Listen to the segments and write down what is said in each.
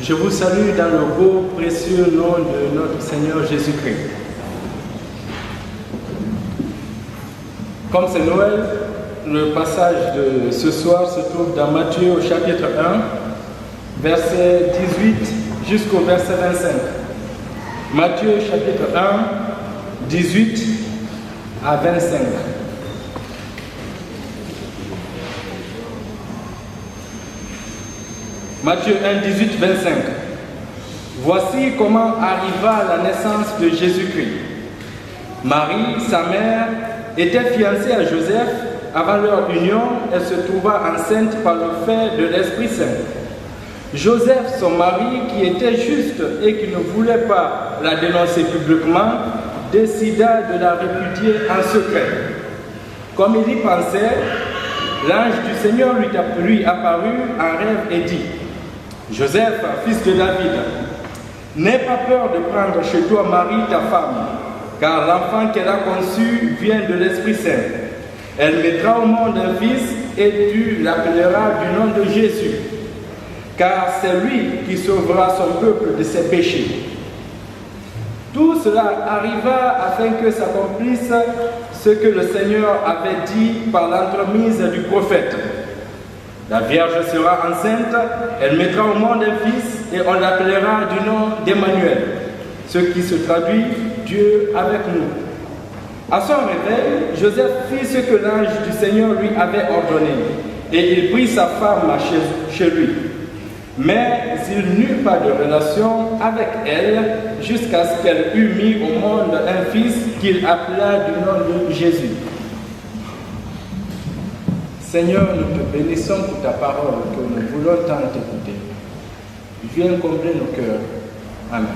Je vous salue dans le beau, précieux nom de notre Seigneur Jésus-Christ. Comme c'est Noël, le passage de ce soir se trouve dans Matthieu au chapitre 1, verset 18 jusqu'au verset 25. Matthieu chapitre 1, 18 à 25. Matthieu 1, 18, 25. Voici comment arriva la naissance de Jésus-Christ. Marie, sa mère, était fiancée à Joseph. Avant leur union, elle se trouva enceinte par le fait de l'Esprit Saint. Joseph, son mari, qui était juste et qui ne voulait pas la dénoncer publiquement, décida de la répudier en secret. Comme il y pensait, l'ange du Seigneur lui apparut en rêve et dit: Joseph, fils de David, n'aie pas peur de prendre chez toi Marie, ta femme, car l'enfant qu'elle a conçu vient de l'Esprit Saint. Elle mettra au monde un fils et tu l'appelleras du nom de Jésus, car c'est lui qui sauvera son peuple de ses péchés. Tout cela arriva afin que s'accomplisse ce que le Seigneur avait dit par l'entremise du prophète. La Vierge sera enceinte, elle mettra au monde un fils et on l'appellera du nom d'Emmanuel, ce qui se traduit Dieu avec nous. À son réveil, Joseph fit ce que l'ange du Seigneur lui avait ordonné et il prit sa femme chez lui. Mais il n'eut pas de relation avec elle jusqu'à ce qu'elle eût mis au monde un fils qu'il appela du nom de Jésus. Seigneur, nous te bénissons pour ta parole que nous voulons tant t'écouter. Viens combler nos cœurs. Amen.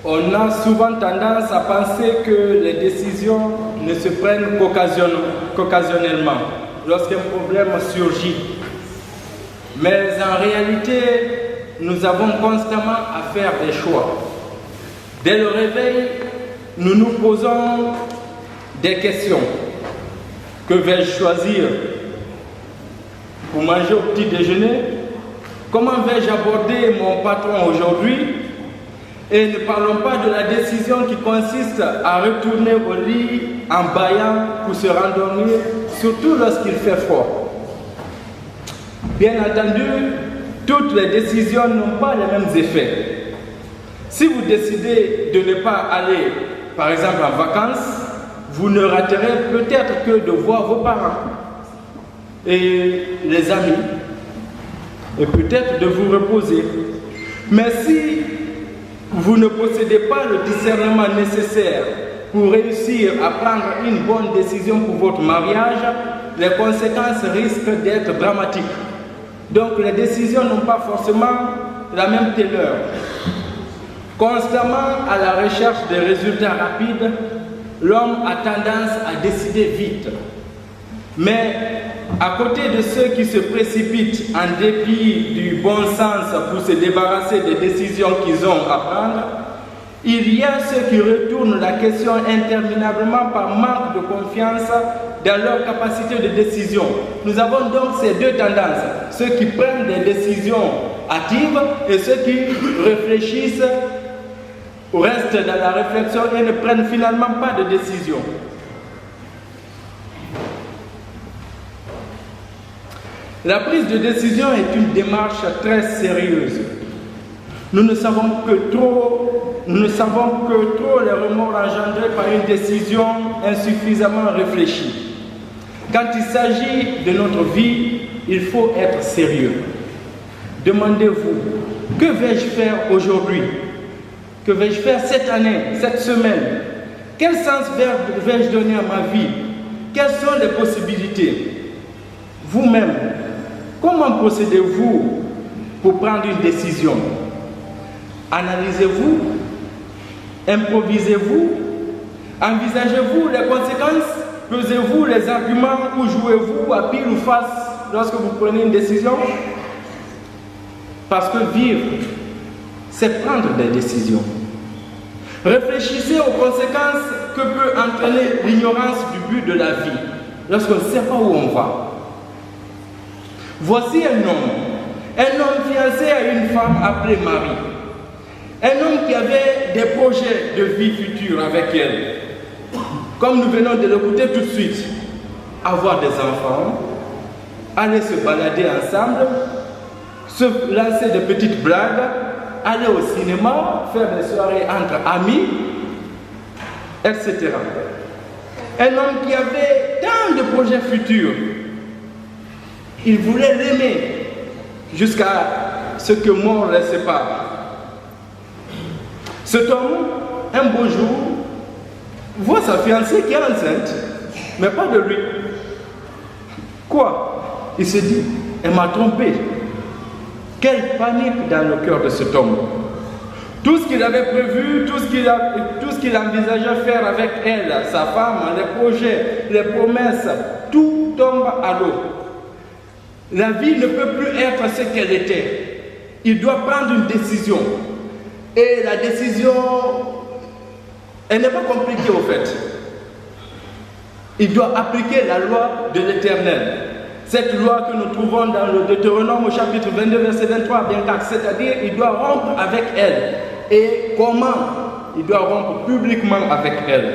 On a souvent tendance à penser que les décisions ne se prennent qu'occasionnellement, lorsqu'un problème surgit. Mais en réalité, nous avons constamment à faire des choix. Dès le réveil, nous nous posons des questions. Que vais-je choisir pour manger au petit déjeuner? Comment vais-je aborder mon patron aujourd'hui? Et ne parlons pas de la décision qui consiste à retourner au lit en bâillant pour se rendormir, surtout lorsqu'il fait froid. Bien entendu, toutes les décisions n'ont pas les mêmes effets. Si vous décidez de ne pas aller, par exemple, en vacances, vous ne raterez peut-être que de voir vos parents et les amis, et peut-être de vous reposer. Mais si vous ne possédez pas le discernement nécessaire pour réussir à prendre une bonne décision pour votre mariage, les conséquences risquent d'être dramatiques. Donc les décisions n'ont pas forcément la même teneur. Constamment à la recherche de résultats rapides, l'homme a tendance à décider vite. Mais à côté de ceux qui se précipitent en dépit du bon sens pour se débarrasser des décisions qu'ils ont à prendre, il y a ceux qui retournent la question interminablement par manque de confiance dans leur capacité de décision. Nous avons donc ces deux tendances, ceux qui prennent des décisions hâtives et ceux qui réfléchissent, restent dans la réflexion et ne prennent finalement pas de décision. La prise de décision est une démarche très sérieuse. Nous ne savons que trop les remords engendrés par une décision insuffisamment réfléchie. Quand il s'agit de notre vie, il faut être sérieux. Demandez-vous, que vais-je faire aujourd'hui? Que vais-je faire cette année, cette semaine? Quel sens vais-je donner à ma vie? Quelles sont les possibilités? Vous-même, comment procédez-vous pour prendre une décision? Analysez-vous? Improvisez-vous? Envisagez-vous les conséquences? Pesez-vous les arguments ou jouez-vous à pile ou face lorsque vous prenez une décision? Parce que vivre, c'est prendre des décisions. Réfléchissez aux conséquences que peut entraîner l'ignorance du but de la vie lorsqu'on ne sait pas où on va. Voici un homme fiancé à une femme appelée Marie. Un homme qui avait des projets de vie future avec elle. Comme nous venons de l'écouter tout de suite, avoir des enfants, aller se balader ensemble, se lancer de petites blagues, aller au cinéma, faire des soirées entre amis, etc. Un homme qui avait tant de projets futurs. Il voulait l'aimer jusqu'à ce que mort les sépare. Cet homme, un beau jour, voit sa fiancée qui est enceinte, mais pas de lui. Quoi? Il se dit, elle m'a trompé. Quelle panique dans le cœur de cet homme. Tout ce qu'il avait prévu, tout ce qu'il envisageait faire avec elle, sa femme, les projets, les promesses, tout tombe à l'eau. La vie ne peut plus être ce qu'elle était. Il doit prendre une décision. Et la décision, elle n'est pas compliquée au fait. Il doit appliquer la loi de l'Éternel. Cette loi que nous trouvons dans le Deutéronome au chapitre 22, verset 23 à bien 4. C'est-à-dire, il doit rompre avec elle. Et comment? Il doit rompre publiquement avec elle.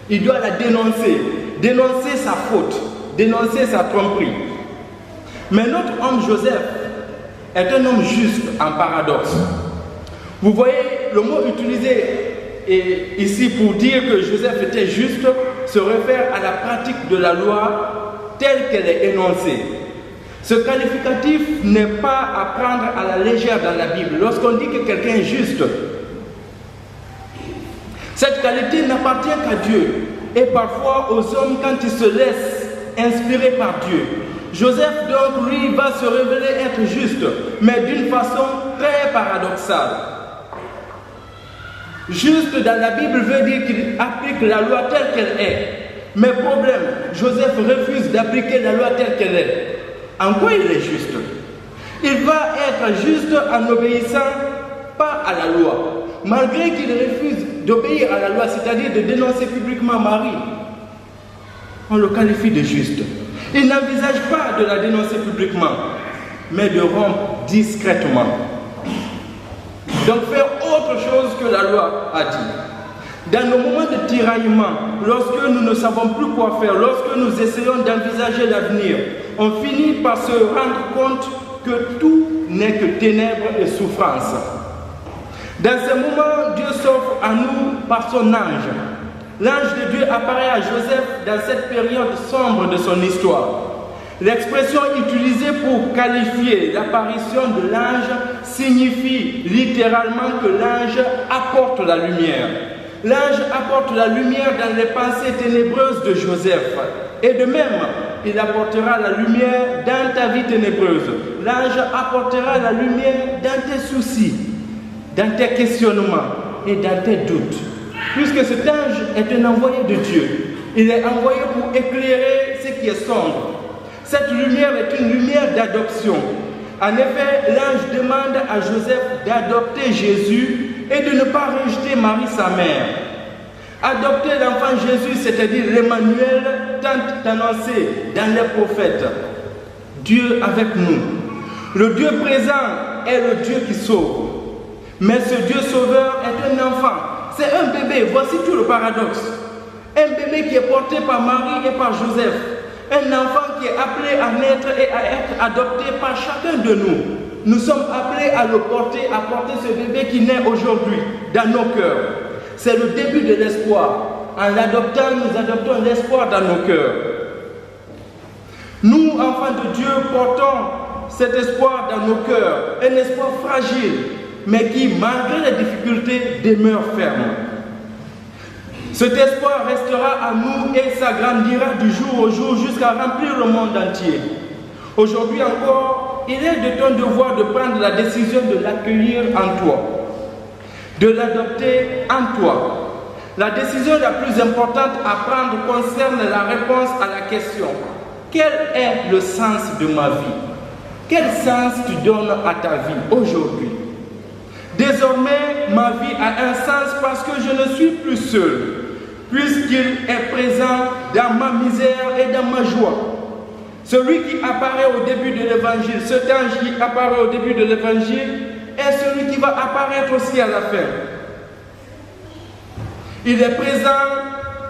Il doit la dénoncer. Dénoncer sa faute. Dénoncer sa tromperie. Mais notre homme Joseph est un homme juste en paradoxe. Vous voyez, le mot utilisé ici pour dire que Joseph était juste se réfère à la pratique de la loi telle qu'elle est énoncée. Ce qualificatif n'est pas à prendre à la légère dans la Bible. Lorsqu'on dit que quelqu'un est juste, cette qualité n'appartient qu'à Dieu et parfois aux hommes quand ils se laissent inspirer par Dieu. Joseph donc lui va se révéler être juste, mais d'une façon très paradoxale. Juste dans la Bible veut dire qu'il applique la loi telle qu'elle est. Mais problème, Joseph refuse d'appliquer la loi telle qu'elle est. En quoi il est juste? Il va être juste en n'obéissant pas à la loi. Malgré qu'il refuse d'obéir à la loi, c'est-à-dire de dénoncer publiquement Marie, on le qualifie de juste. Il n'envisage pas de la dénoncer publiquement, mais de rompre discrètement. Donc faire autre chose que la loi a dit. Dans nos moments de tiraillement, lorsque nous ne savons plus quoi faire, lorsque nous essayons d'envisager l'avenir, on finit par se rendre compte que tout n'est que ténèbres et souffrance. Dans ces moments, Dieu s'offre à nous par son ange. L'ange de Dieu apparaît à Joseph dans cette période sombre de son histoire. L'expression utilisée pour qualifier l'apparition de l'ange signifie littéralement que l'ange apporte la lumière. L'ange apporte la lumière dans les pensées ténébreuses de Joseph. Et de même, il apportera la lumière dans ta vie ténébreuse. L'ange apportera la lumière dans tes soucis, dans tes questionnements et dans tes doutes. Puisque cet ange est un envoyé de Dieu. Il est envoyé pour éclairer ce qui est sombre. Cette lumière est une lumière d'adoption. En effet, l'ange demande à Joseph d'adopter Jésus et de ne pas rejeter Marie, sa mère. Adopter l'enfant Jésus, c'est-à-dire l'Emmanuel, tant annoncé dans les prophètes. Dieu avec nous. Le Dieu présent est le Dieu qui sauve. Mais ce Dieu sauveur est un enfant. C'est un bébé. Voici tout le paradoxe. Un bébé qui est porté par Marie et par Joseph. Un enfant qui est appelé à naître et à être adopté par chacun de nous. Nous sommes appelés à le porter, à porter ce bébé qui naît aujourd'hui dans nos cœurs. C'est le début de l'espoir. En l'adoptant, nous adoptons l'espoir dans nos cœurs. Nous, enfants de Dieu, portons cet espoir dans nos cœurs. Un espoir fragile, mais qui, malgré les difficultés, demeure ferme. Cet espoir restera à nous et s'agrandira du jour au jour jusqu'à remplir le monde entier. Aujourd'hui encore, il est de ton devoir de prendre la décision de l'accueillir en toi, de l'adopter en toi. La décision la plus importante à prendre concerne la réponse à la question: quel est le sens de ma vie? Quel sens tu donnes à ta vie aujourd'hui? Désormais, ma vie a un sens parce que je ne suis plus seul, puisqu'il est présent dans ma misère et dans ma joie. Celui qui apparaît au début de l'évangile, cet ange qui apparaît au début de l'évangile, est celui qui va apparaître aussi à la fin. Il est présent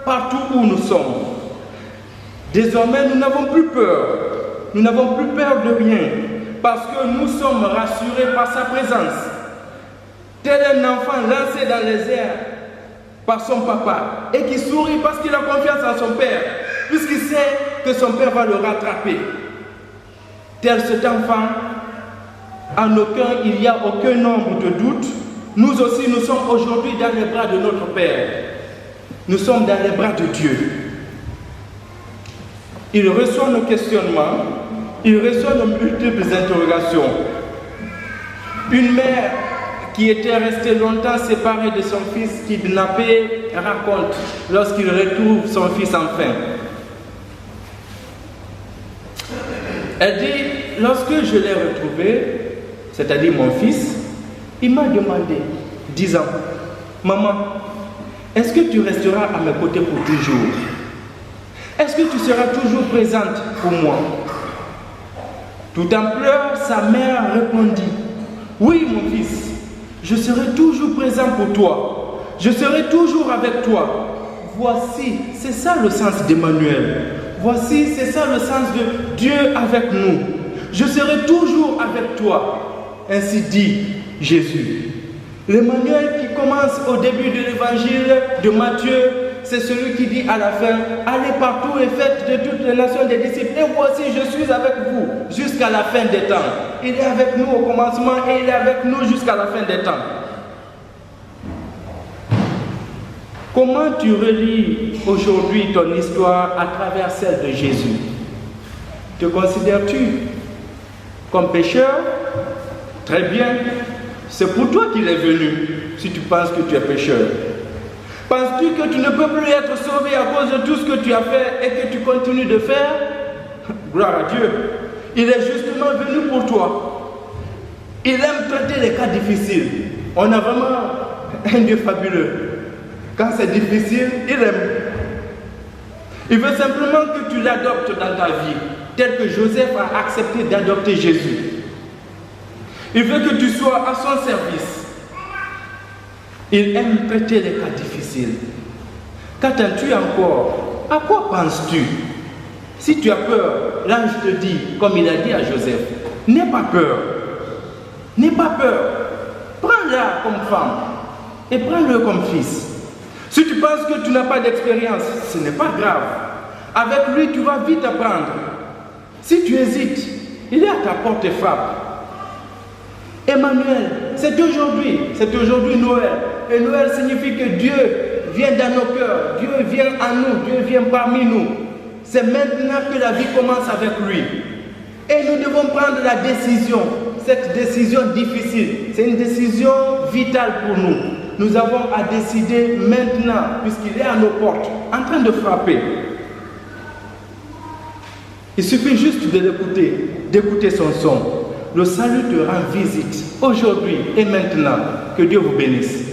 partout où nous sommes. Désormais, nous n'avons plus peur. Nous n'avons plus peur de rien, parce que nous sommes rassurés par sa présence. Tel un enfant lancé dans les airs par son papa et qui sourit parce qu'il a confiance en son père, puisqu'il sait que son père va le rattraper. Tel cet enfant, en aucun, il n'y a aucun nombre de doutes. Nous aussi, nous sommes aujourd'hui dans les bras de notre Père. Nous sommes dans les bras de Dieu. Il reçoit nos questionnements, il reçoit nos multiples interrogations. Une mère qui était restée longtemps séparée de son fils kidnappé raconte lorsqu'il retrouve son fils enfin. Elle dit, lorsque je l'ai retrouvé, c'est-à-dire mon fils, il m'a demandé, disant, maman, est-ce que tu resteras à mes côtés pour toujours? Est-ce que tu seras toujours présente pour moi? Tout en pleurs, sa mère répondit, oui mon fils, je serai toujours présent pour toi. Je serai toujours avec toi. Voici, c'est ça le sens d'Emmanuel. Voici, c'est ça le sens de Dieu avec nous. Je serai toujours avec toi. Ainsi dit Jésus. L'Emmanuel qui commence au début de l'évangile de Matthieu, c'est celui qui dit à la fin, allez partout et faites de toutes les nations des disciples. Et voici, je suis avec vous jusqu'à la fin des temps. Il est avec nous au commencement et il est avec nous jusqu'à la fin des temps. Comment tu relis aujourd'hui ton histoire à travers celle de Jésus? Te considères-tu comme pécheur? Très bien. C'est pour toi qu'il est venu, si tu penses que tu es pécheur. Penses-tu que tu ne peux plus être sauvé à cause de tout ce que tu as fait et que tu continues de faire? Gloire à Dieu. Il est justement venu pour toi. Il aime traiter les cas difficiles. On a vraiment un Dieu fabuleux. Quand c'est difficile, il aime. Il veut simplement que tu l'adoptes dans ta vie, tel que Joseph a accepté d'adopter Jésus. Il veut que tu sois à son service. Il aime traiter les cas difficiles. Qu'attends-tu encore? À quoi penses-tu? Si tu as peur, l'ange te dit, comme il a dit à Joseph, n'aie pas peur. N'aie pas peur. Prends-la comme femme et prends-le comme fils. Si tu penses que tu n'as pas d'expérience, ce n'est pas grave. Avec lui, tu vas vite apprendre. Si tu hésites, il est à ta porte et frappe. Emmanuel, c'est aujourd'hui Noël. Et Noël signifie que Dieu vient dans nos cœurs, Dieu vient en nous, Dieu vient parmi nous. C'est maintenant que la vie commence avec lui. Et nous devons prendre la décision, cette décision difficile. C'est une décision vitale pour nous. Nous avons à décider maintenant, puisqu'il est à nos portes, en train de frapper. Il suffit juste de l'écouter, d'écouter son son. Le salut te rend visite aujourd'hui et maintenant. Que Dieu vous bénisse.